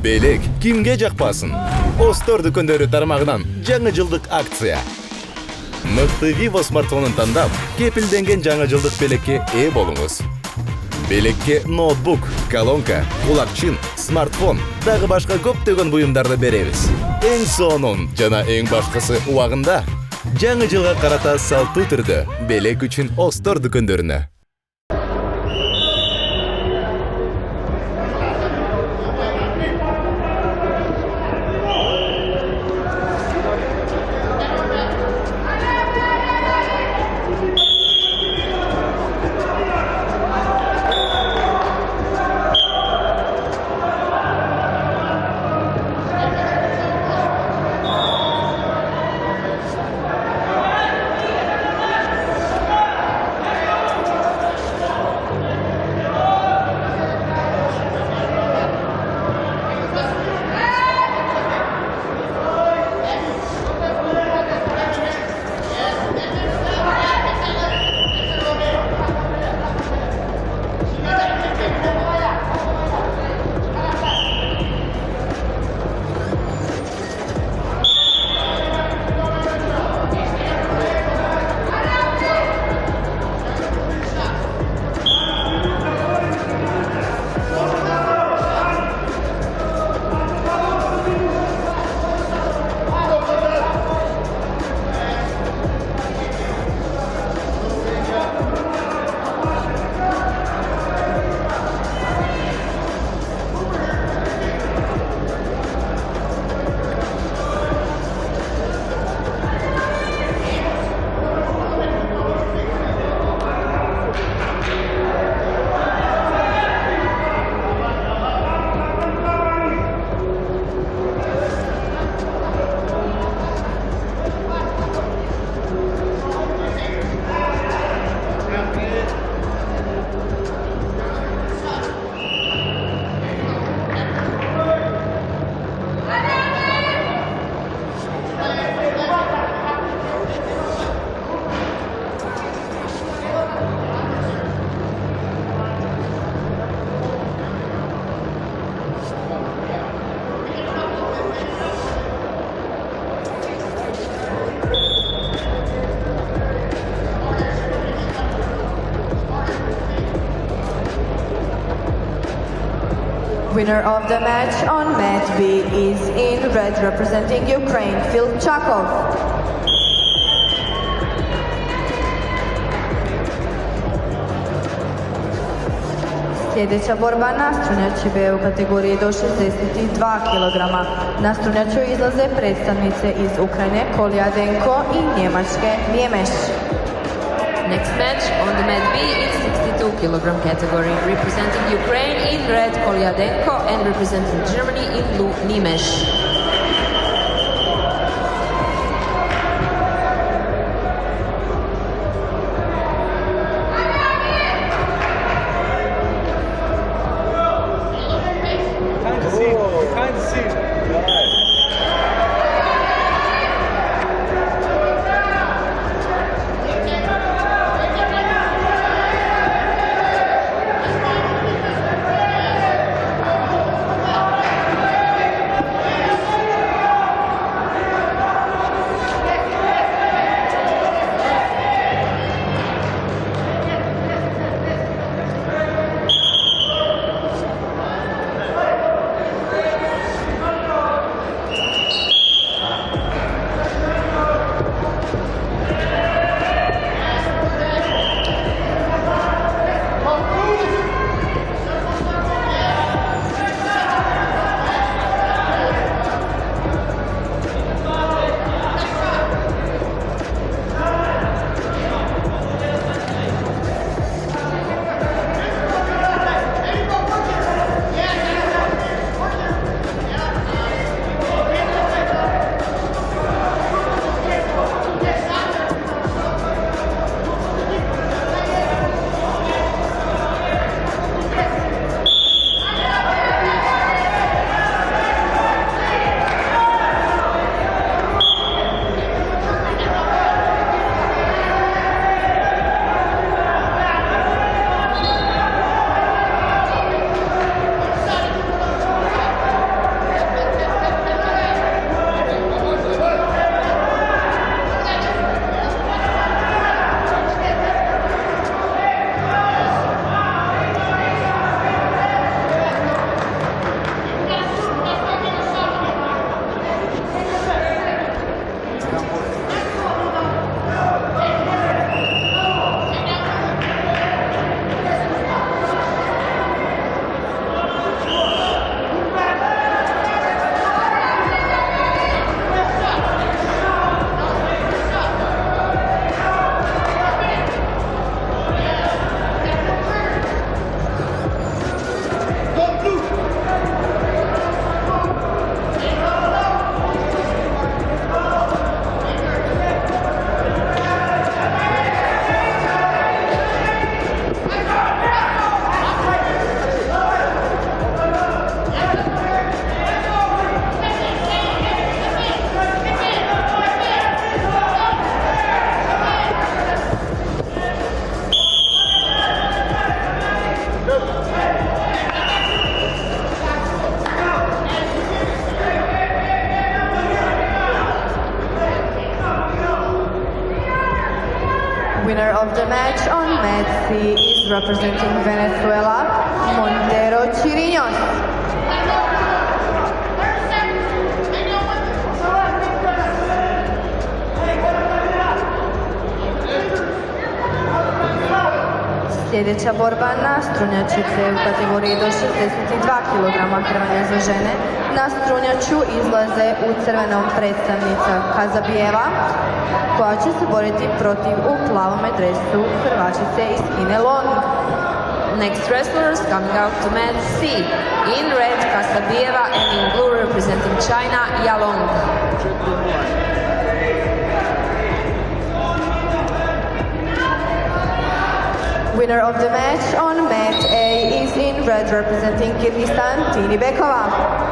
Белек кимге жакпасын? Остор дүкөндөрү тармагынан жаңы жылдык акция. Мыкты Vivo смартфонун тандап, кепилденген жаңы жылдык белекке ээ болуңуз. Белекке ноутбук, колонка, кулакчын, смартфон, дагы башка көптөгөн буюмдарды беребиз. Эң сонун жана эң башкысы убагында. Жаңы жылга карата салттуу түрдө белек үчүн Остор дүкөндөрүнө. Winner of the match on match B is in red representing Ukraine, Filchakov. Sljedeća borba nastrunjačive u kategoriji do 62 kg. Nastrunjaču izlaze predstavnice iz Ukrajine Koljadenko i Njemačke Njemeš. Next match on the mat B is 62 kg category, representing Ukraine in red Kolyadenko and representing Germany in blue Nimesh. Winner of the match on mat C is representing Venezuela, Montero Chirinos. Sljedeća borba na strunjačice u kategoriji do 62 kg krvanja za žene. Na strunjaču izlaze u crvenom predstavnica Kazabijeva, koja će se boriti protiv u plavome dresu Hrvačice iz Kine Long. Next wrestlers coming out to mat C. In red, Kasabieva, and in blue, representing China, Yalong. Winner of the match on mat A is in red, representing Kyrgyzstan, Tini Bekova.